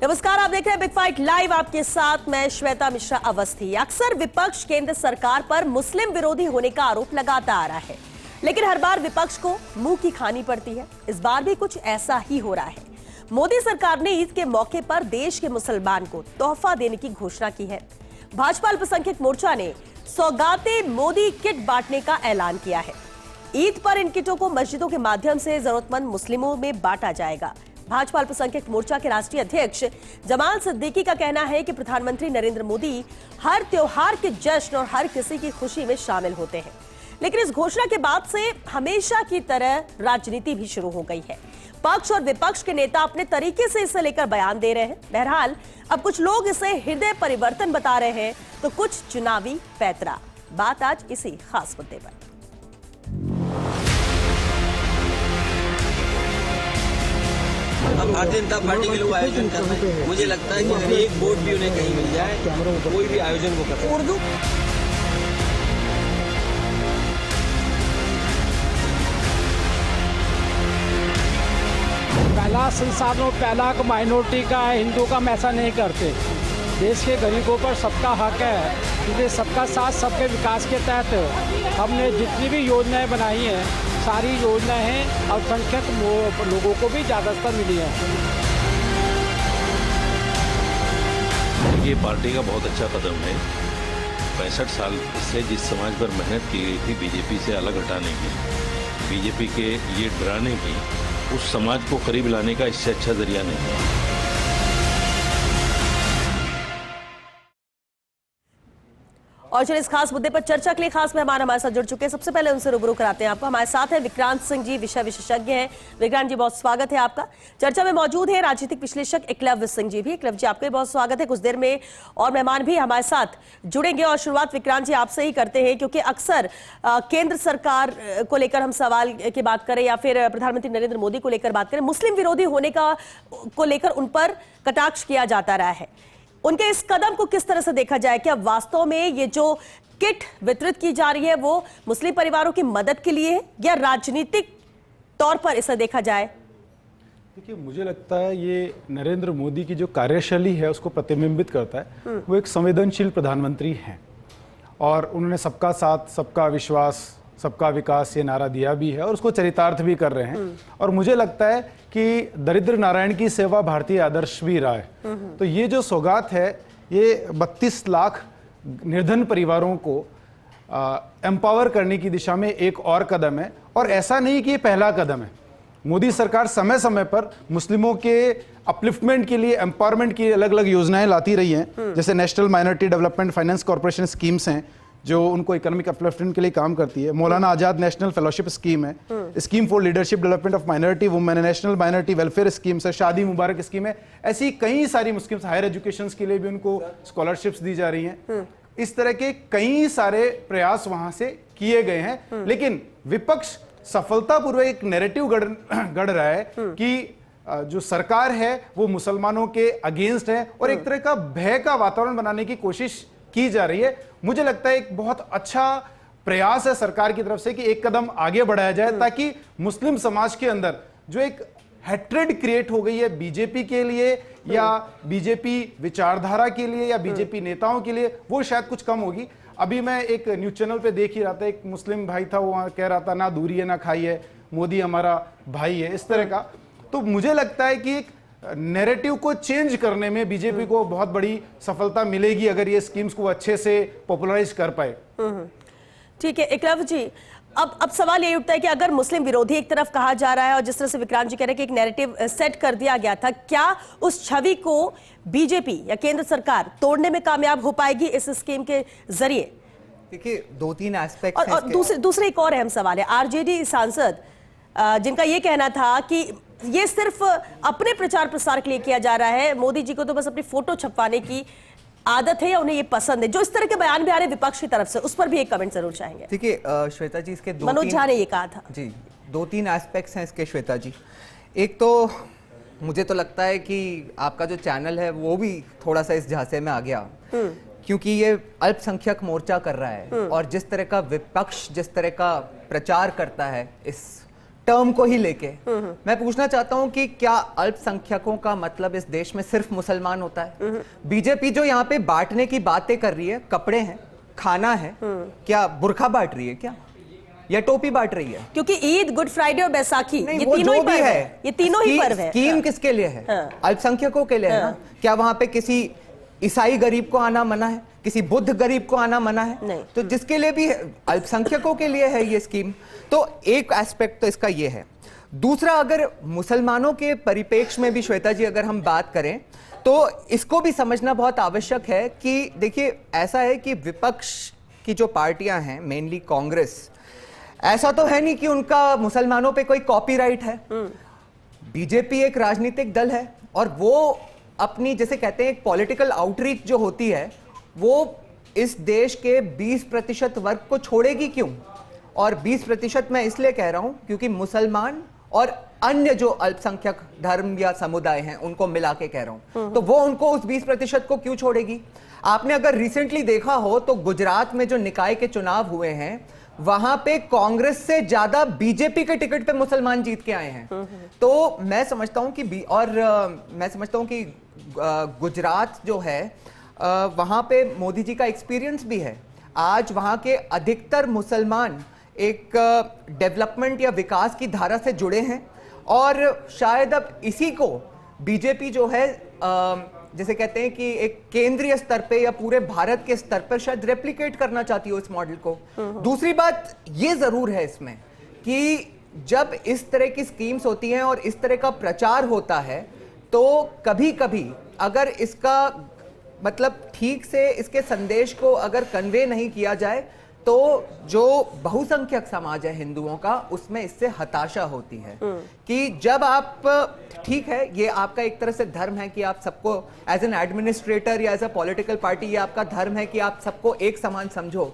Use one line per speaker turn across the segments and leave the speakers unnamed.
नमस्कार, आप देख रहे हैं बिग फाइट लाइव। आपके साथ मैं श्वेता मिश्रा अवस्थी। अक्सर विपक्ष केंद्र सरकार पर मुस्लिम विरोधी होने का आरोप लगाता आ रहा है, लेकिन हर बार विपक्ष को मुंह की खानी पड़ती है। इस बार भी कुछ ऐसा ही हो रहा है। मोदी सरकार ने ईद के मौके पर देश के मुसलमान को तोहफा देने की घोषणा की है। भाजपा अल्पसंख्यक मोर्चा ने सौगाते मोदी किट बांटने का ऐलान किया है। ईद पर इन किटों को मस्जिदों के माध्यम से जरूरतमंद मुस्लिमों में बांटा जाएगा। भाजपा अल्पसंख्यक मोर्चा के राष्ट्रीय अध्यक्ष जमाल सिद्दीकी का कहना है कि प्रधानमंत्री नरेंद्र मोदी हर त्योहार के जश्न और हर किसी की खुशी में शामिल होते हैं, लेकिन इस घोषणा के बाद से हमेशा की तरह राजनीति भी शुरू हो गई है। पक्ष और विपक्ष के नेता अपने तरीके से इसे लेकर बयान दे रहे हैं। बहरहाल अब कुछ लोग इसे हृदय परिवर्तन बता रहे हैं, तो कुछ चुनावी पैतरा। बात आज इसी खास मुद्दे पर।
अब भारतीय जनता पार्टी के लोग आयोजन कर रहे हैं। मुझे लगता है कि अगर एक वोट भी उन्हें कहीं मिल जाए तो कोई भी आयोजन को कर उर्दू
पहला संसाधनों पहला माइनॉरिटी का हिंदू का हम ऐसा नहीं करते। देश के गरीबों पर सबका हक है, क्योंकि सबका साथ सबके विकास के तहत हमने जितनी भी योजनाएं बनाई हैं, सारी योजनाएं अल्पसंख्यक लोगों को भी ज़्यादातर मिली है।
ये पार्टी का बहुत अच्छा कदम है। 65 साल से जिस समाज पर मेहनत की गई थी बीजेपी से अलग हटाने की, बीजेपी के ये डराने की, उस समाज को करीब लाने का इससे अच्छा जरिया नहीं है।
और चलिए इस खास मुद्दे पर चर्चा के लिए खास मेहमान हमारे साथ जुड़ चुके हैं। सबसे पहले उनसे रूबरू कराते हैं आपको। हमारे साथ हैं विक्रांत सिंह जी, विषय विशेषज्ञ हैं। विक्रांत जी, बहुत स्वागत है आपका। चर्चा में मौजूद है राजनीतिक विश्लेषक एकलव्य सिंह जी भी। एकलव्य जी, आपका भी बहुत स्वागत है। कुछ देर में और मेहमान भी हमारे साथ जुड़ेंगे और शुरुआत विक्रांत जी आपसे ही करते हैं, क्योंकि अक्सर केंद्र सरकार को लेकर हम सवाल की बात करें या फिर प्रधानमंत्री नरेंद्र मोदी को लेकर बात करें, मुस्लिम विरोधी होने को लेकर उन पर कटाक्ष किया जाता रहा है। उनके इस कदम को किस तरह से देखा जाए? क्या वास्तव में ये जो किट वितरित की जा रही है वो मुस्लिम परिवारों की मदद के लिए है, या राजनीतिक तौर पर इसे देखा जाए?
देखिए, मुझे लगता है ये नरेंद्र मोदी की जो कार्यशैली है उसको प्रतिबिंबित करता है। वो एक संवेदनशील प्रधानमंत्री हैं और उन्होंने सबका साथ, सबका विश्वास, सबका विकास ये नारा दिया भी है और उसको चरितार्थ भी कर रहे हैं। और मुझे लगता है कि दरिद्र नारायण की सेवा भारतीय आदर्श भी रहा है। तो ये जो सौगात है ये 32 लाख निर्धन परिवारों को एम्पावर करने की दिशा में एक और कदम है। और ऐसा नहीं कि ये पहला कदम है। मोदी सरकार समय समय पर मुस्लिमों के अपलिफ्टमेंट के लिए, एम्पावरमेंट के लिए अलग अलग योजनाएं लाती रही हैं। जैसे national minority development finance corporation schemes हैं जो उनको इकोनॉमिक अपलिफ्टमेंट के लिए काम करती है। Maulana Azad national fellowship scheme है, scheme for leadership development of minority women, national minority welfare schemes है, शादी मुबारक स्कीम है। ऐसी कई सारी मुस्लिम्स, हायर एजुकेशन के लिए भी उनको स्कॉलरशिप्स दी जा रही हैं। इस तरह के कई सारे प्रयास वहां से किए गए हैं, लेकिन विपक्ष सफलतापूर्वक एक नैरेटिव गढ़ रहा है कि जो सरकार है वो मुसलमानों के अगेंस्ट है और एक तरह का भय का वातावरण बनाने की कोशिश की जा रही है। मुझे लगता है एक बहुत अच्छा प्रयास है सरकार की तरफ से कि एक कदम आगे बढ़ाया जाए, ताकि मुस्लिम समाज के अंदर जो एक हैट्रेड क्रिएट हो गई है बीजेपी के लिए या बीजेपी विचारधारा के लिए या बीजेपी नेताओं के लिए, वो शायद कुछ कम होगी। अभी मैं एक न्यूज चैनल पे देख ही रहा था, एक मुस्लिम भाई था, वो वहां कह रहा था ना दूरी है ना खाई है, मोदी हमारा भाई है, इस तरह का। तो मुझे लगता है कि एक नैरेटिव को चेंज करने में बीजेपी को बहुत बड़ी सफलता मिलेगी अगर ये स्कीम्स को अच्छे से पॉपुलराइज कर पाए।
ठीक है एकलव्य जी, अब सवाल ये उठता है कि अगर मुस्लिम विरोधी एक तरफ कहा जा रहा है और जिस तरह से विक्रांत जी कह रहे हैं कि एक नैरेटिव सेट कर दिया गया था, क्या उस छवि को बीजेपी या केंद्र सरकार तोड़ने में कामयाब हो पाएगी इस स्कीम के जरिए?
देखिए, 2-3 एस्पेक्ट
और दूसरे एक और अहम सवाल है। आरजेडी सांसद जिनका ये कहना था कि ये सिर्फ अपने प्रचार प्रसार के लिए किया जा रहा है, मोदी जी को तो बस अपनी फोटो छपवाने की आदत है या उन्हें ये पसंद है, जो इस तरह के बयान भी आ रहे हैं विपक्ष की तरफ से, उस पर भी एक कमेंट जरूर चाहेंगे।
देखिए श्वेता जी, इसके
मनोज झा ने ये कहा था
जी, 2-3 एस्पेक्ट्स हैं इसके श्वेता जी। एक तो मुझे तो लगता है कि आपका जो चैनल है वो भी थोड़ा सा इस झांसे में आ गया, क्योंकि ये अल्पसंख्यक मोर्चा कर रहा है और जिस तरह का विपक्ष जिस तरह का प्रचार करता है इस टर्म को ही लेके मैं पूछना चाहता हूं कि क्या अल्पसंख्यकों का मतलब इस देश में सिर्फ मुसलमान होता है? बीजेपी जो यहाँ पे बांटने की बातें कर रही है, कपड़े हैं, खाना है, क्या बुर्खा बांट रही है क्या, या टोपी बांट रही है?
क्योंकि ईद, गुड फ्राइडे और बैसाखी
नहीं,
ये
वो
तीनों
जो
ही
भी
पर्व
है,
है, ये तीनों ही पर्व है।
स्कीम किसके लिए है?
हाँ।
अल्पसंख्यकों के लिए है ना? क्या वहां पे किसी ईसाई गरीब को आना मना है, किसी बुद्ध गरीब को आना मना है?
नहीं।
तो जिसके लिए भी अल्पसंख्यकों के लिए है ये स्कीम। तो एक एस्पेक्ट तो इसका ये है। दूसरा, अगर मुसलमानों के परिप्रेक्ष्य में भी श्वेता जी अगर हम बात करें तो इसको भी समझना बहुत आवश्यक है कि देखिए ऐसा है कि विपक्ष की जो पार्टियां हैं, मेनली कांग्रेस, ऐसा तो है नहीं कि उनका मुसलमानों पे कोई कॉपीराइट है। बीजेपी एक राजनीतिक दल है और वो अपनी, जैसे कहते हैं, एक पॉलिटिकल आउटरीच जो होती है वो इस देश के 20% वर्ग को छोड़ेगी क्यों? और 20% मैं इसलिए कह रहा हूं क्योंकि मुसलमान और अन्य जो अल्पसंख्यक धर्म या समुदाय हैं उनको मिला के कह रहा हूं, तो वो उनको उस 20% को क्यों छोड़ेगी? आपने अगर रिसेंटली देखा हो तो गुजरात में जो निकाय के चुनाव हुए हैं वहां पे कांग्रेस से ज्यादा बीजेपी के टिकट पे मुसलमान जीत के आए हैं। तो मैं समझता हूं कि मैं समझता हूं कि गुजरात जो है वहां पे मोदी जी का एक्सपीरियंस भी है। आज वहां के अधिकतर मुसलमान एक डेवलपमेंट या विकास की धारा से जुड़े हैं और शायद अब इसी को बीजेपी जो है जैसे कहते हैं कि एक केंद्रीय स्तर पे या पूरे भारत के स्तर पर शायद रेप्लिकेट करना चाहती हो इस मॉडल को। दूसरी बात ये जरूर है इसमें कि जब इस तरह की स्कीम्स होती हैं और इस तरह का प्रचार होता है तो कभी कभी अगर इसका मतलब ठीक से इसके संदेश को अगर कन्वे नहीं किया जाए तो जो बहुसंख्यक समाज है हिंदुओं का, उसमें इससे हताशा होती है कि जब आप, ठीक है ये आपका एक तरह से धर्म है कि आप सबको एज एन एडमिनिस्ट्रेटर या एज अ पॉलिटिकल पार्टी, ये आपका धर्म है कि आप सबको एक समान समझो,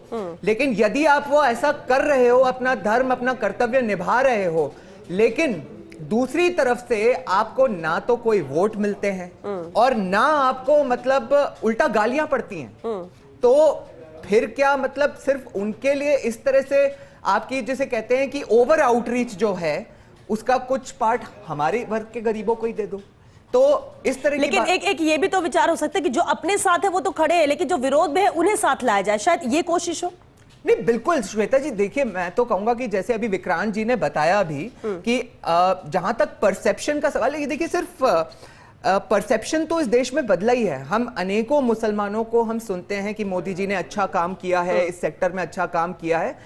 लेकिन यदि आप वो ऐसा कर रहे हो, अपना धर्म, अपना कर्तव्य निभा रहे हो, लेकिन दूसरी तरफ से आपको ना तो कोई वोट मिलते हैं और ना आपको मतलब उल्टा गालियां पड़ती हैं, तो फिर क्या मतलब सिर्फ उनके लिए इस तरह से आपकी, जैसे कहते हैं कि ओवर आउटरीच जो है उसका कुछ पार्ट हमारे वर्ग के गरीबों को ही दे दो। तो इस तरह
लेकिन एक ये भी तो विचार हो सकता है कि जो अपने साथ है वो तो खड़े हैं, लेकिन जो विरोध में है उन्हें साथ लाया जाए, शायद ये कोशिश हो।
नहीं, बिल्कुल श्वेता जी, देखिए मैं तो कहूंगा कि जैसे अभी विक्रांत जी ने बताया भी कि जहां तक परसेप्शन का सवाल है, ये देखिए सिर्फ परसेप्शन तो इस देश में बदला ही है। हम अनेकों मुसलमानों को हम सुनते हैं कि मोदी जी ने अच्छा काम किया है, इस सेक्टर में अच्छा काम किया है।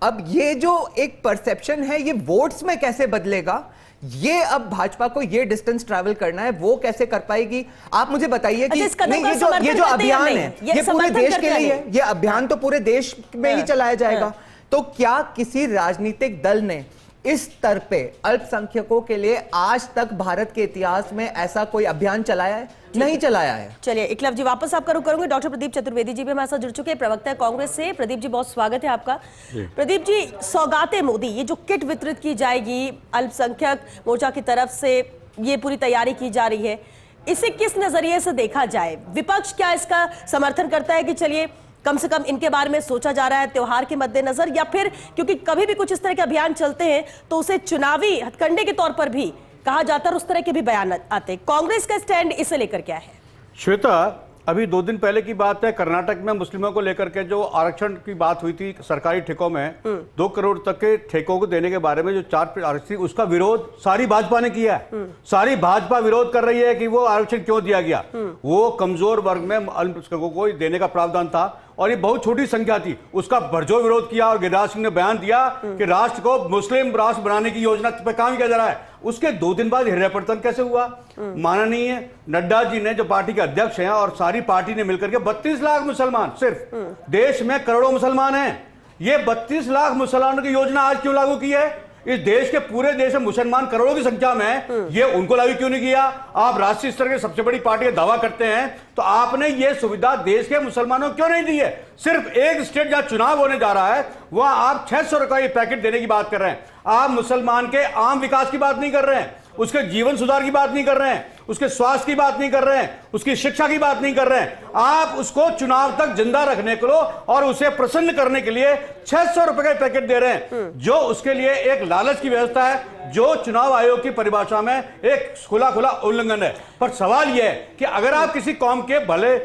अब ये जो एक परसेप्शन है ये वोट्स में कैसे बदलेगा, ये अब भाजपा को ये डिस्टेंस ट्रैवल करना है, वो कैसे कर पाएगी? आप मुझे बताइए कि नहीं, ये जो अभियान है ये पूरे देश के लिए है, ये अभियान तो पूरे देश में ही चलाया जाएगा। तो क्या किसी राजनीतिक दल ने इस स्तर पे अल्पसंख्यकों के लिए आज तक भारत के इतिहास में ऐसा कोई अभियान चलाया है? नहीं चलाया है।
चलिए एकलव जी, वापस आपका रुख करूंगी। डॉक्टर प्रदीप चतुर्वेदी जी भी हमारे साथ जुड़ चुके हैं, प्रवक्ता है कांग्रेस से। प्रदीप जी, बहुत स्वागत है आपका। प्रदीप जी, सौगाते मोदी, ये जो किट वितरित की जाएगी अल्पसंख्यक मोर्चा की तरफ से, ये पूरी तैयारी की जा रही है, इसे किस नजरिए से देखा जाए? विपक्ष क्या इसका समर्थन करता है कि चलिए कम से कम इनके बारे में सोचा जा रहा है त्योहार के मद्देनजर, या फिर क्योंकि कभी भी कुछ इस तरह के अभियान चलते हैं तो उसे चुनावी हथकंडे के तौर पर भी कहा जाता है, उस तरह के भी बयान आते? कांग्रेस का स्टैंड इसे लेकर क्या है?
श्वेता, अभी 2 दिन पहले की बात है, कर्नाटक में मुस्लिमों को लेकर के जो आरक्षण की बात हुई थी सरकारी ठेकों में, 2 करोड़ तक के ठेकों को देने के बारे में जो 4 आरक्षण, उसका विरोध सारी भाजपा ने किया है। सारी भाजपा विरोध कर रही है कि वो आरक्षण क्यों दिया गया। वो कमजोर वर्ग में अल्पसंख्यकों को देने का प्रावधान था और ये बहुत छोटी संख्या थी, उसका भरजोर विरोध किया और गिरिराज सिंह ने बयान दिया कि राष्ट्र को मुस्लिम राष्ट्र बनाने की योजना पर काम किया जा रहा है। उसके 2 दिन बाद हृदय परिवर्तन कैसे हुआ? माननीय नड्डा जी ने, जो पार्टी के अध्यक्ष हैं, और सारी पार्टी ने मिलकर के 32 लाख मुसलमान, सिर्फ देश में करोड़ों मुसलमान हैं, ये 32 लाख मुसलमानों की योजना आज क्यों लागू की है? इस देश के पूरे देश में मुसलमान करोड़ों की संख्या में, ये उनको लागू क्यों नहीं किया? आप राष्ट्रीय स्तर की सबसे बड़ी पार्टी का दावा करते हैं, तो आपने ये सुविधा देश के मुसलमानों को क्यों नहीं दी है? सिर्फ एक स्टेट जहां चुनाव होने जा रहा है वहां आप 600 रुपए पैकेट देने की बात कर रहे हैं। आप मुसलमान के आम विकास की बात नहीं कर रहे हैं। उसके जीवन सुधार की बात नहीं कर रहे हैं, उसके स्वास्थ्य की बात नहीं कर रहे हैं, उसकी शिक्षा की बात नहीं कर रहे हैं। आप उसको चुनाव तक जिंदा रखने को और उसे प्रसन्न करने के लिए 600 रुपए का पैकेट दे रहे हैं, जो उसके लिए एक लालच की व्यवस्था है, जो चुनाव आयोग की परिभाषा में एक खुला उल्लंघन है। पर सवाल यह है कि अगर आप किसी कौम के भला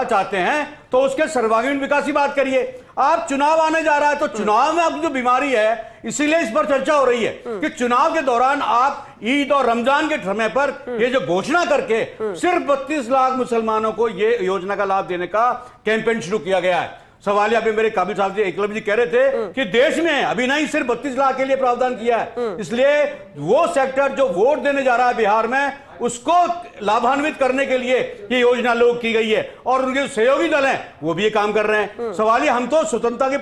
चाहते हैं तो उसके सर्वांगीण विकास की बात करिए। आप चुनाव आने जा रहा है तो चुनाव में अब जो बीमारी है, इसीलिए इस पर चर्चा हो रही है कि चुनाव के दौरान आप ईद और रमजान के समय पर ये जो घोषणा करके सिर्फ 32 लाख मुसलमानों को ये योजना का लाभ देने का कैंपेन शुरू किया गया है। सवाल अभी मेरे काबिल साहब जी एकलव्य जी कह रहे थे कि देश में अभी नहीं सिर्फ 32 लाख के लिए प्रावधान किया है, इसलिए वो सेक्टर जो वोट देने जा रहा है बिहार में, उसको लाभान्वित करने के लिए ये योजना लागू की गई है और उनके सहयोगी दल हैं वो भी ये काम कर रहे हैं। सवाल हम तो स्वतंत्रता की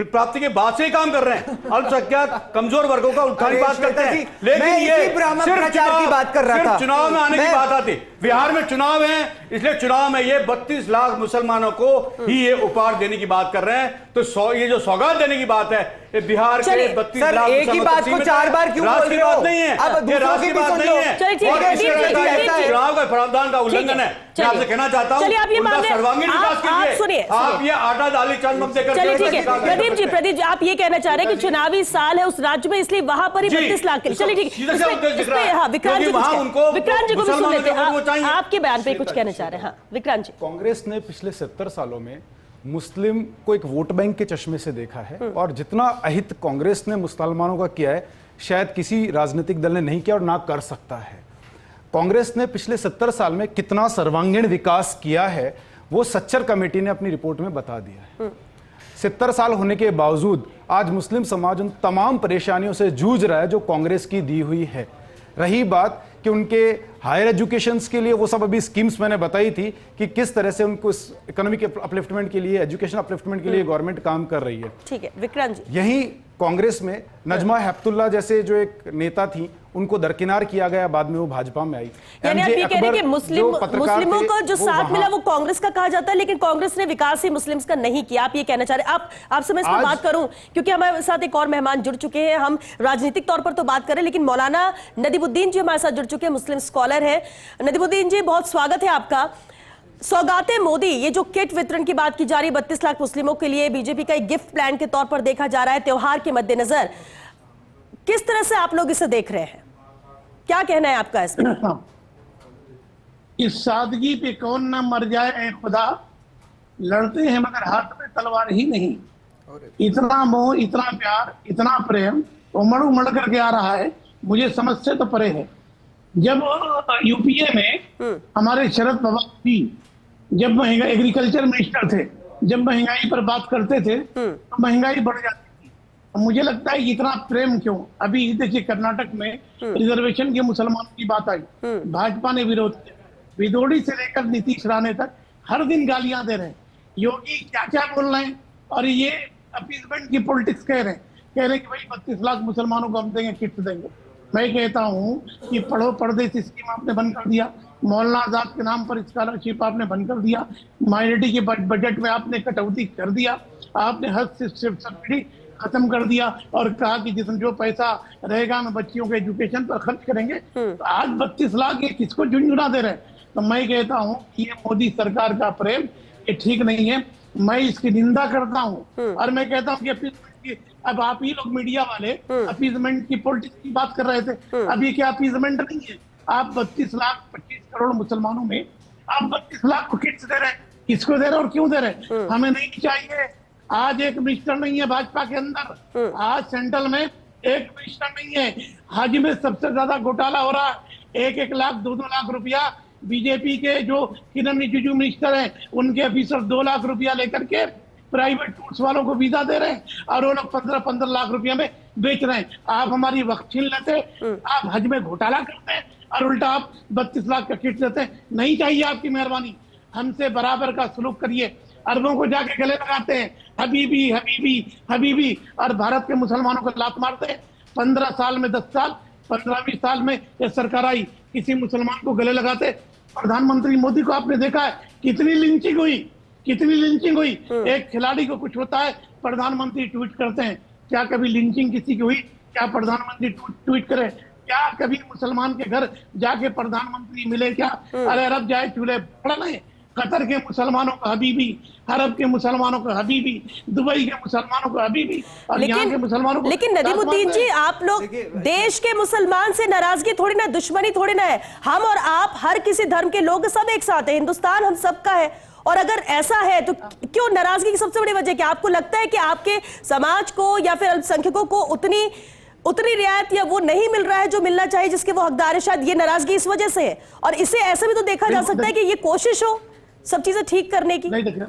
प्राप्ति के बाद से ही काम कर रहे हैं, अल्पसंख्यक कमजोर वर्गों का उत्थान की बात करते हैं, लेकिन ये सिर्फ चुनाव में आने की बात आती। बिहार में चुनाव है, इसलिए चुनाव में ये 32 लाख मुसलमानों को ही ये उपहार देने की बात कर रहे हैं। तो ये जो सौगात देने की बात है, ये बिहार के 32 लाख
एक ही बात को 4 बार क्यों बोल रहे हो?
बात नहीं है, ये राष्ट्र की बात नहीं है, चुनाव का प्रावधान का उल्लंघन है। मैं आपसे कहना चाहता हूँ सर्वांगीण विकास के लिए आप ये आटा दाली चमक देकर।
प्रदीप जी आप ये कहना चाह रहे हैं कि चुनावी साल है उस राज्य में, इसलिए वहां पर ही 32 लाख के। चलिए ठीक है, विक्रांत जी को भी सुन लेते हैं, आपके बयान पे कुछ कहना चाह रहे हैं। हाँ विक्रांत जी,
कांग्रेस ने पिछले 70 सालों में मुस्लिम को एक वोट बैंक के चश्मे से देखा है और जितना अहित कांग्रेस ने मुसलमानों का किया है शायद किसी राजनीतिक दल ने नहीं किया और ना कर सकता है। कांग्रेस ने पिछले 70 साल में कितना सर्वांगीण विकास किया है वो सच्चर कमेटी ने अपनी रिपोर्ट में बता दिया है। 70 साल होने के बावजूद आज मुस्लिम समाज उन तमाम परेशानियों से जूझ रहा है जो कांग्रेस की दी हुई है। रही बात कि उनके हायर एजुकेशन के लिए वो सब अभी स्कीम्स मैंने बताई थी कि किस तरह से उनको इकोनॉमिक अपलिफ्टमेंट के लिए, एजुकेशन अपलिफ्टमेंट के लिए गवर्नमेंट काम कर रही है।
ठीक है विक्रांत जी,
यही कांग्रेस में नजमा हेपतुल्ला जैसे जो एक नेता थी उनको दरकिनार किया गया, बाद में वो भाजपा में आई।
यानी आप ये कह रहे हैं कि मुस्लिमों को जो साथ मिला वो कांग्रेस का कहा जाता है, लेकिन कांग्रेस ने विकास ही मुस्लिम्स का नहीं किया, आप ये कहना चाह रहे हैं। आपसे मैं इस पर बात करूं क्योंकि हमारे साथ एक और मेहमान जुड़ चुके हैं। हम राजनीतिक तौर पर तो बात करें, लेकिन मौलाना नदीमुद्दीन जी हमारे साथ जुड़ चुके हैं, मुस्लिम स्कॉलर है। नदीमुद्दीन जी बहुत स्वागत है आपका। सौगाते मोदी, ये जो किट वितरण की बात की जा रही है 32 लाख मुस्लिमों के लिए, बीजेपी का एक गिफ्ट प्लान के तौर पर देखा जा रहा है त्योहार के मद्देनजर, किस तरह से आप लोग इसे देख रहे हैं? क्या कहना है आपका इसमें?
इस सादगी पे कौन ना मर जाए ऐ खुदा, लड़ते हैं मगर हाथ में तलवार ही नहीं। इतना मोह, इतना प्यार, इतना प्रेम उमड़ करके आ रहा है, मुझे समझ से तो परे है। जब यूपीए में हमारे शरद पवार जी जब महंगाई एग्रीकल्चर मिनिस्टर थे, जब महंगाई पर बात करते थे तो महंगाई बढ़ जाती थी। मुझे लगता है इतना प्रेम क्यों? अभी देखिए कर्नाटक में रिजर्वेशन के मुसलमानों की बात आई, भाजपा ने विरोध किया। विदोड़ी से लेकर नीतीश राणे तक हर दिन गालियां दे रहे हैं, योगी क्या क्या बोल रहे हैं, और ये अपीजमेंट की पॉलिटिक्स कह रहे हैं कि भाई 32 लाख मुसलमानों को हम देंगे, किट देंगे। मैं कहता हूं कि पढ़ो परदेसी स्कीम आपने बंद कर दिया, मौलाना आजाद के नाम पर स्कॉलरशिप आपने बंद कर दिया, माइनॉरिटी के बजट में आपने कटौती कर दिया, आपने हर सब्सिडी खत्म कर दिया और कहा कि जिसमें जो पैसा रहेगा हम बच्चियों के एजुकेशन पर खर्च करेंगे। तो आज 32 लाख ये किसको झुंझुना दे रहे हैं? तो मैं कहता हूँ कि ये मोदी सरकार का प्रेम ये ठीक नहीं है, मैं इसकी निंदा करता हूँ। और मैं कहता हूँ कि अब आप ही लोग मीडिया वाले अपीजमेंट की पॉलिटिक्स की बात कर रहे थे, अब ये क्या अपीजमेंट नहीं है? आप 32 लाख 25 करोड़ मुसलमानों में आप 32 लाख को किट्स दे रहे हैं, किसको दे रहे हैं और क्यों दे रहे हैं? हमें नहीं चाहिए। आज एक मिनिस्टर नहीं है भाजपा के अंदर, आज सेंट्रल में एक मिनिस्टर नहीं है। हज में सबसे ज्यादा घोटाला हो रहा है, 1-1 लाख 2-2 लाख रुपया बीजेपी के जो किरण रिजिजू मिनिस्टर हैं उनके ऑफिसर 2 लाख रुपया लेकर के प्राइवेट टूर्स वालों को वीजा दे रहे हैं और वो लोग 15-15 लाख रुपया में बेच रहे हैं। आप हमारी वक्त छीन लेते, आप हज में घोटाला करते हैं और उल्टा आप 32 लाख का किट देते हैं। नहीं चाहिए आपकी मेहरबानी, हमसे बराबर का सलूक करिए। अरबों को जाके गले लगाते हैं हबीबी हबीबी हबीबी, और भारत के मुसलमानों को लात मारते हैं। 15 साल में 10 साल 15वीं साल में ये सरकार आई, किसी मुसलमान को गले लगाते। प्रधानमंत्री मोदी को आपने देखा है कितनी लिंचिंग हुई, कितनी लिंचिंग हुई। एक खिलाड़ी को कुछ होता है प्रधानमंत्री ट्वीट करते हैं, क्या कभी लिंचिंग किसी की हुई? क्या प्रधानमंत्री ट्वीट करे? क्या कभी मुसलमान के घर जाके प्रधानमंत्री मिले क्या? अरे अरब जाए चूल्हे पड़ रहे, कतर के मुसलमानों को हबीबी, अरब के मुसलमानों को हबीबी, दुबई के मुसलमानों को हबीबी, और यहाँ के मुसलमानों को।
लेकिन नदीमुद्दीन जी, आप लोग देश के मुसलमान से नाराजगी थोड़ी ना, दुश्मनी थोड़ी ना है। हम और आप, हर किसी धर्म के लोग सब एक साथ हैं, हिंदुस्तान हम सबका है। और अगर ऐसा है तो क्यों नाराजगी की सबसे बड़ी वजह क्या? आपको लगता है कि आपके समाज को या फिर अल्पसंख्यकों को उतनी रियायत या वो नहीं मिल रहा है जो मिलना चाहिए, जिसके वो हकदार है? शायद ये नाराजगी इस वजह से है। और इसे ऐसे भी तो देखा जा सकता है कि ये कोशिश हो सब चीजें ठीक करने की।
नहीं देखिए,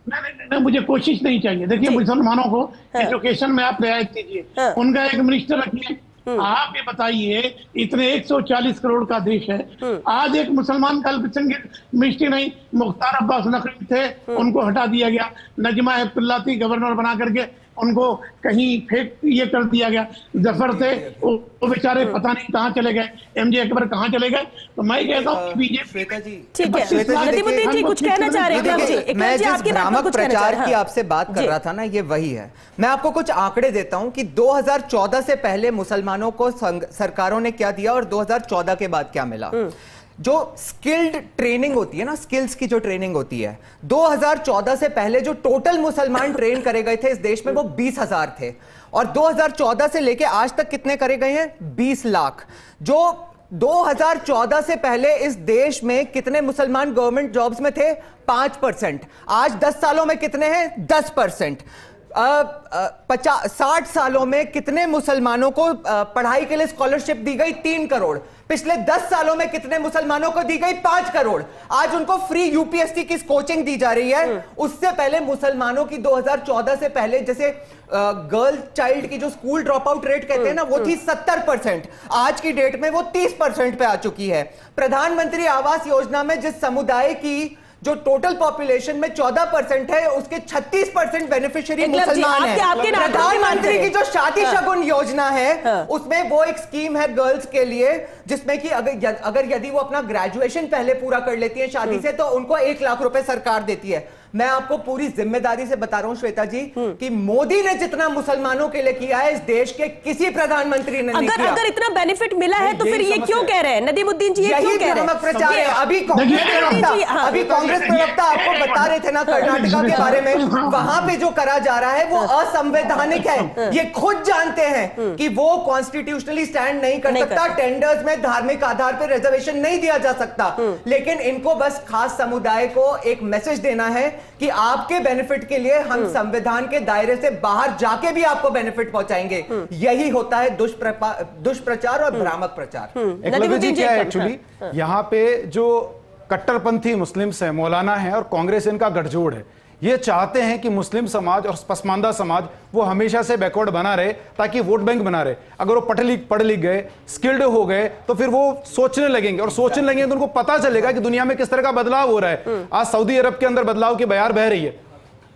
नहीं, मुझे कोशिश नहीं चाहिए। देखिए, मुसलमानों को एजुकेशन में आप रियायत कीजिए, उनका एक मिनिस्टर रखिए। आप ये बताइए, इतने 140 करोड़ का देश है, आज एक मुसलमान का अल्पसंख्यक मिनिस्ट्री नहीं। मुख्तार अब्बास नकवी थे, उनको हटा दिया गया। नजमा हेपतुल्लाह थी, गवर्नर बना करके उनको कहीं फेंक ये कर दिया गया। जफर थे, वो बेचारे पता नहीं कहाँ चले गए। एमजे अकबर कहाँ चले गए? तो मैं कहता हूँ कि बीजेपी।
श्वेता जी,
ठीक है, नदीमुद्दीन जी कुछ कहना चाह रहे हैं।
मैं जिस भ्रामक प्रचार की आपसे बात कर रहा था ना, ये वही है। मैं आपको कुछ आंकड़े देता हूं कि 2014 से पहले मुसलमानों को सरकारों ने क्या दिया और 2014 के बाद क्या मिला। जो स्किल्ड ट्रेनिंग होती है ना, स्किल्स की जो ट्रेनिंग होती है, 2014 से पहले जो टोटल मुसलमान ट्रेन करे गए थे इस देश में वो 20,000 थे, और 2014 से लेके आज तक कितने करे गए हैं? 20 लाख। जो 2014 से पहले इस देश में कितने मुसलमान गवर्नमेंट जॉब्स में थे? 5%। आज 10 सालों में कितने हैं? 10%। 60 सालों में कितने मुसलमानों को पढ़ाई के लिए स्कॉलरशिप दी गई? 3 करोड़। पिछले 10 सालों में कितने मुसलमानों को दी गई? 5 करोड़। आज उनको फ्री यूपीएससी की कोचिंग दी जा रही है। उससे पहले मुसलमानों की 2014 से पहले जैसे गर्ल चाइल्ड की जो स्कूल ड्रॉप आउट रेट कहते हैं ना, वो थी 70%। आज की डेट में वो 30% पे आ चुकी है। प्रधानमंत्री आवास योजना में जिस समुदाय की जो टोटल पॉपुलेशन में 14% है, उसके 36% बेनिफिशियरी मुसलमान हैं। प्रधानमंत्री की जो शादी शगुन योजना है, उसमें वो एक स्कीम है गर्ल्स के लिए, जिसमें कि अगर यदि वो अपना ग्रेजुएशन पहले पूरा कर लेती है शादी से, तो उनको 1 लाख रुपए सरकार देती है। मैं आपको पूरी जिम्मेदारी से बता रहा हूं श्वेता जी कि मोदी ने जितना मुसलमानों के लिए किया है, इस देश के किसी प्रधानमंत्री ने नहीं किया।
अगर इतना बेनिफिट मिला है तो फिर ये क्यों कह रहे हैं नदीमुद्दीन जी?
यही भ्रामक प्रचार है। अभी कांग्रेस प्रवक्ता आपको बता रहे थे ना कर्नाटका के बारे में, वहां पे जो करा जा रहा है वो असंवैधानिक है। ये खुद जानते हैं कि वो कॉन्स्टिट्यूशनली स्टैंड नहीं कर सकता। टेंडर्स में धार्मिक आधार पर रिजर्वेशन नहीं दिया जा सकता, लेकिन इनको बस खास समुदाय को एक मैसेज देना है कि आपके बेनिफिट के लिए हम संविधान के दायरे से बाहर जाके भी आपको बेनिफिट पहुंचाएंगे। यही होता है दुष्प्रचार और भ्रामक प्रचार।
एकलव्य जी, क्या है एक्चुअली यहाँ पे जो कट्टरपंथी मुस्लिम्स हैं, मौलाना हैं और कांग्रेस, इनका गठजोड़ है। ये चाहते हैं कि मुस्लिम समाज और पसमानदा समाज वो हमेशा से बैकवर्ड बना रहे, ताकि वोट बैंक बना रहे। अगर वो पढ़ लिख गए, स्किल्ड हो गए, तो फिर वो सोचने लगेंगे, और सोचने लगेंगे तो उनको पता चलेगा कि दुनिया में किस तरह का बदलाव हो रहा है। आज सऊदी अरब के अंदर बदलाव की बयार बह रही है।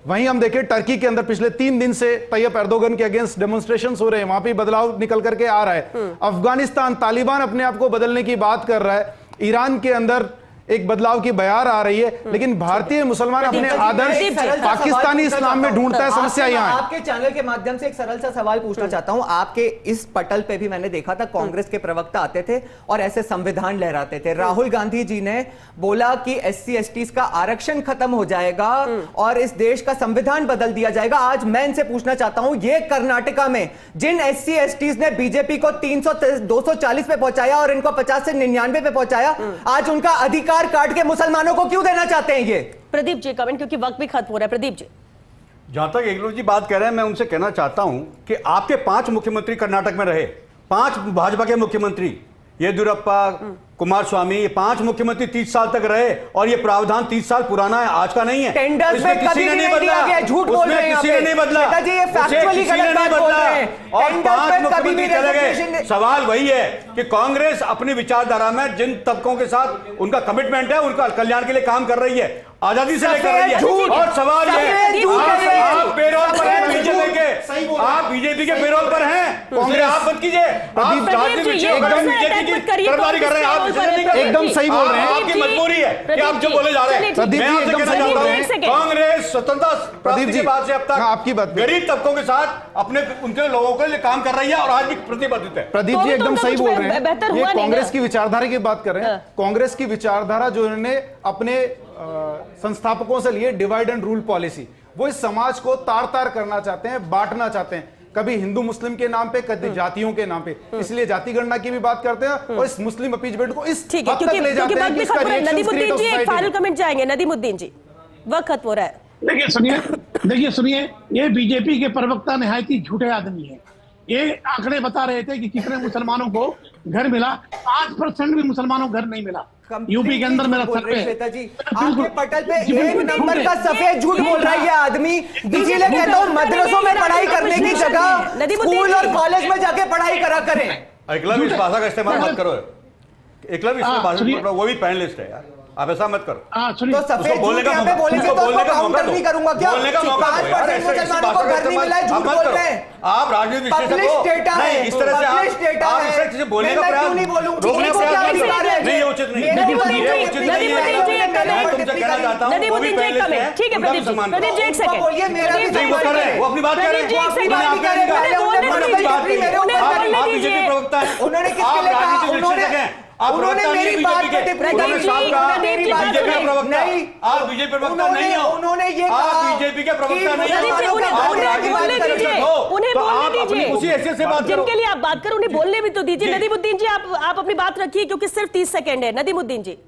वहीं हम देखें टर्की के अंदर पिछले 3 दिन से तैयब एर्दोगन के अगेंस्ट डेमोन्स्ट्रेशंस हो रहे हैं, वहां पे बदलाव निकल करके आ रहा है। अफगानिस्तान, तालिबान अपने आप को बदलने की बात कर रहा है। ईरान के अंदर एक बदलाव की बयार आ रही है, लेकिन भारतीय मुसलमान अपने आदर्श पाकिस्तानी इस्लाम में ढूंढता है। समस्या यहाँ है।
आपके चैनल के माध्यम से एक सरल सा सवाल पूछना चाहता हूं। आपके इस पटल पे भी मैंने देखा था कांग्रेस के प्रवक्ता आते थे और ऐसे संविधान लहराते थे। राहुल गांधी जी ने बोला कि SC STs का आरक्षण खत्म हो जाएगा और इस देश का संविधान बदल दिया जाएगा। आज मैं इनसे पूछना चाहता हूं, ये कर्नाटका में जिन SC STs ने बीजेपी को 240 पे पहुंचाया और इनको 50 से 99 पे पहुंचाया, आज उनका अधिकार काट के मुसलमानों को क्यों देना चाहते हैं? ये
प्रदीप जी कमेंट, क्योंकि वक्त भी खत्म हो रहा है। प्रदीप जी,
जहां तक एकलव्य जी बात कह रहे हैं, मैं उनसे कहना चाहता हूं कि आपके 5 मुख्यमंत्री कर्नाटक में रहे, 5 भाजपा के मुख्यमंत्री, येदियुरप्पा, कुमारस्वामी, ये 5 मुख्यमंत्री 30 साल तक रहे, और ये प्रावधान 30 साल पुराना है, आज का नहीं है।
टेंडर्स में किसी ने नहीं बदला, झूठ बोल रहे हैं,
किसी ने नहीं बदला,
ये फैक्चुअली गलत बात बोल रहे हैं।
और 5 मुख्यमंत्री चले गए। सवाल वही है कि कांग्रेस अपनी विचारधारा में जिन तबकों के साथ उनका कमिटमेंट है, उनका कल्याण के लिए काम कर रही है। आजादी से लेकर रही है। और सवाल ये आप पेरोल पर हैं बीजेपी के, आप बीजेपी के पेरोल पर हैं, कांग्रेस आप मत कीजिए, आप राजनीतिक विषयों पर बीजेपी की तरफदारी कर रहे हैं, आप
एकदम सही बोल रहे हैं।
आपकी मजबूरी है कि आप जो बोले जा रहे हैं।
प्रदीप जी
मैं आपसे
एकदम
कहना
सही
चाहता
बोल
हूं,
रहे हैं।
कांग्रेस स्वतंत्रता प्राप्ति के बाद से अब तक
आपकी बात
गरीब तबकों के साथ अपने उनके लोगों के लिए काम कर रही है और आज भी प्रतिबद्ध है।
प्रदीप जी एकदम सही बोल रहे हैं। ये कांग्रेस की विचारधारा की बात कर रहे हैं। कांग्रेस की विचारधारा जो इन्होंने अपने संस्थापकों से लिए डिवाइड एंड रूल पॉलिसी, वो इस समाज को तार तार करना चाहते हैं, बांटना चाहते हैं, कभी हिंदू मुस्लिम के नाम पे, कभी जातियों के नाम पे। इसलिए जाति गणना की भी बात करते हैं और इस मुस्लिम अपीजमेंट को इस हद तक ले जाते हैं कि इसका रिएक्शन
नदीमुद्दीन जी एक फाइनल कमेंट जाएंगे। नदीमुद्दीन जी वक्त खत्म हो रहा है।
देखिए सुनिए, ये बीजेपी के प्रवक्ता निहायत ही झूठे आदमी है। ये आंकड़े बता रहे थे कि कितने मुसलमानों को घर मिला, 5% भी मुसलमानों को घर नहीं मिला। यूपी के अंदर मेरा सर्वे
श्वेता जी, आपके पटल पे एक नंबर का सफेद झूठ बोल रहा है ये आदमी। इसीलिए कहता हूँ मदरसों में पढ़ाई करने की जगह स्कूल और कॉलेज में जाके पढ़ाई करा करें।
एकलव्य इस भाषा का इस्तेमाल मत करो। एकलव्य इस भाषा, वो भी पैनलिस्ट है यार, आप ऐसा मत करो।
तो सफेद झूठ यहाँ पे बोलेंगे तो काउंटर नहीं करूंगा क्या?
बोलने का मौका दो यार,
मुसलमानों को घर नहीं मिला है, झूठ बोल रहे हैं
आप। राजनीतिक
पब्लिश डेटा है,
इस तरह से आप इस तरह से बोलने का प्रयास
नहीं बोलूं,
रोकने का प्रयास नहीं, उचित नहीं, उचित नहीं है। मैं तुमसे कहना चाहता हूं वो भी पहले से है,
ठीक है प्रदीप जी एक सेकंड
बोलिए, मेरा भी
नहीं वो कर रहे हैं, वो अपनी बात कर रहे हैं, आप बीजेपी प्रवक्ता है,
उन्होंने किसके लिए कहा? उन्होंने मेरी बात पे टिप्पणी की।
आप बीजेपी प्रवक्ता नहीं हो,
उन्होंने ये कहा
आप बीजेपी के प्रवक्ता नहीं हो,
उन्हें
तो
बोलने
आप अपनी
दीजिए।
उसी हैसियत से बात करो।
जिनके लिए आप बात करो उन्हें बोलने भी तो दीजिए। नदीमुद्दीन जी आप अपनी बात रखिए क्योंकि सिर्फ 30 सेकंड है। नदीमुद्दीन जी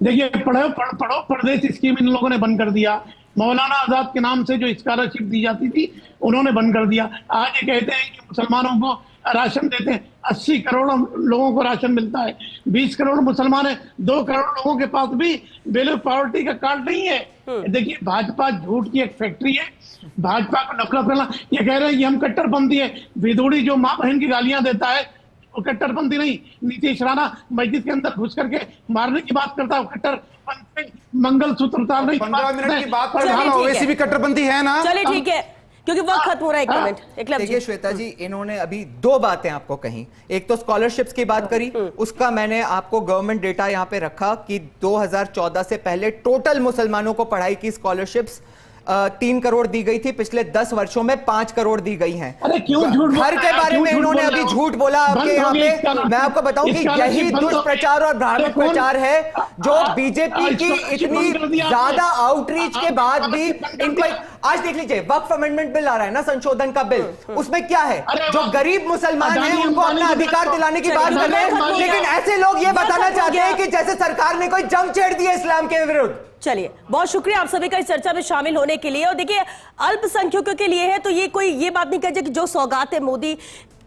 देखिए, पढ़ो परदेश स्कीम इन लोगों ने बंद कर दिया। मौलाना आजाद के नाम से जो स्कॉलरशिप दी जाती थी उन्होंने बंद कर दिया। आज ये कहते हैं कि मुसलमानों को राशन देते हैं, 80 करोड़ लोगों को राशन मिलता है, 20 करोड़ मुसलमान है, 2 करोड़ लोगों के पास भी बिलो पॉवर्टी का कार्ड नहीं है। देखिए, भाजपा झूठ की एक फैक्ट्री है। भाजपा को नफरत करना, ये कह रहे हैं कि हम कट्टरपंथी है। विदुड़ी जो माँ बहन की गालियां देता है वो कट्टरपंथी नहीं। नीतीश राणा मस्जिद के अंदर घुस करके मारने की बात करता है, कट्टरपंथी। मंगलसूत्र उतारने की
15 मिनट की बात कर, वैसी भी कट्टरपंथी है ना।
चलिए ठीक है, क्योंकि वक्त खत्म हो रहा है। एक मिनट
देखिए श्वेता जी, इन्होंने अभी 2 बातें आपको कही। एक तो स्कॉलरशिप्स की बात करी, उसका मैंने आपको गवर्नमेंट डेटा यहां पे रखा कि 2014 से पहले टोटल मुसलमानों को पढ़ाई की स्कॉलरशिप्स 3 करोड़ दी गई थी। पिछले 10 वर्षों में 5 करोड़ दी गई हैं।
अरे क्यों झूठ?
घर के बारे में इन्होंने अभी झूठ बोला आपके यहाँ पे। मैं आपको बताऊं कि यही दुष्प्रचार और भ्रामक प्रचार है जो बीजेपी की इतनी ज्यादा आउटरीच के बाद भी इनको। आज देख लीजिए, वक्फ अमेंडमेंट बिल आ रहा है ना, संशोधन का बिल, उसमें क्या है? जो गरीब मुसलमान हैं उनको अपना अधिकार दिलाने की बात कर रहे हैं, लेकिन ऐसे लोग ये बताना चाहते हैं कि जैसे सरकार ने कोई जंग छेड़ दी है इस्लाम के विरुद्ध।
चलिए, बहुत शुक्रिया आप सभी का इस चर्चा में शामिल होने के लिए। और देखिए, अल्पसंख्यकों के लिए है तो ये कोई ये बात नहीं कहे कि जो सौगात है मोदी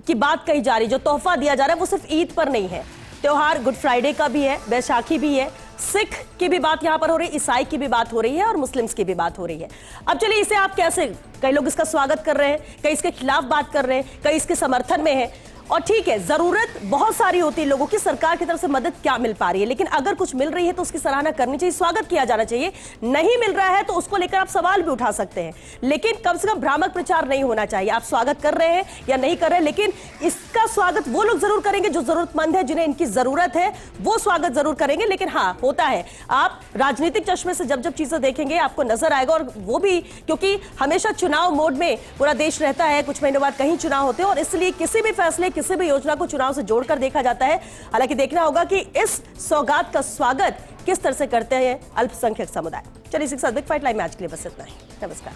की बात कही जा रही, जो तोहफा दिया जा रहा है वो सिर्फ ईद पर नहीं है। त्योहार गुड फ्राइडे का भी है, बैसाखी भी है, सिख की भी बात यहां पर हो रही है, ईसाई की भी बात हो रही है और मुस्लिम्स की भी बात हो रही है। अब चलिए, इसे आप कैसे, कई लोग इसका स्वागत कर रहे हैं, कई इसके खिलाफ बात कर रहे हैं, कई इसके समर्थन में है। और ठीक है, जरूरत बहुत सारी होती है लोगों की, सरकार की तरफ से मदद क्या मिल पा रही है, लेकिन अगर कुछ मिल रही है तो उसकी सराहना करनी चाहिए, स्वागत किया जाना चाहिए। नहीं मिल रहा है तो उसको लेकर आप सवाल भी उठा सकते हैं, लेकिन कम से कम भ्रामक प्रचार नहीं होना चाहिए। आप स्वागत कर रहे हैं या नहीं कर रहे हैं, लेकिन इसका स्वागत वो लोग जरूर करेंगे जो जरूरतमंद है, जिन्हें इनकी जरूरत है, वो स्वागत जरूर करेंगे। लेकिन हाँ, होता है, आप राजनीतिक चश्मे से जब जब चीजें देखेंगे आपको नजर आएगा, और वो भी क्योंकि हमेशा चुनाव मोड में पूरा देश रहता है, कुछ महीनों बाद कहीं चुनाव होते हैं, और इसलिए किसी भी फैसले, किसी भी योजना को चुनाव से जोड़कर देखा जाता है। हालांकि देखना होगा कि इस सौगात का स्वागत किस तरह से करते हैं अल्पसंख्यक समुदाय। चलिए, इसी के साथ बिग फाइट लाइव में आज के लिए बस इतना ही। नमस्कार।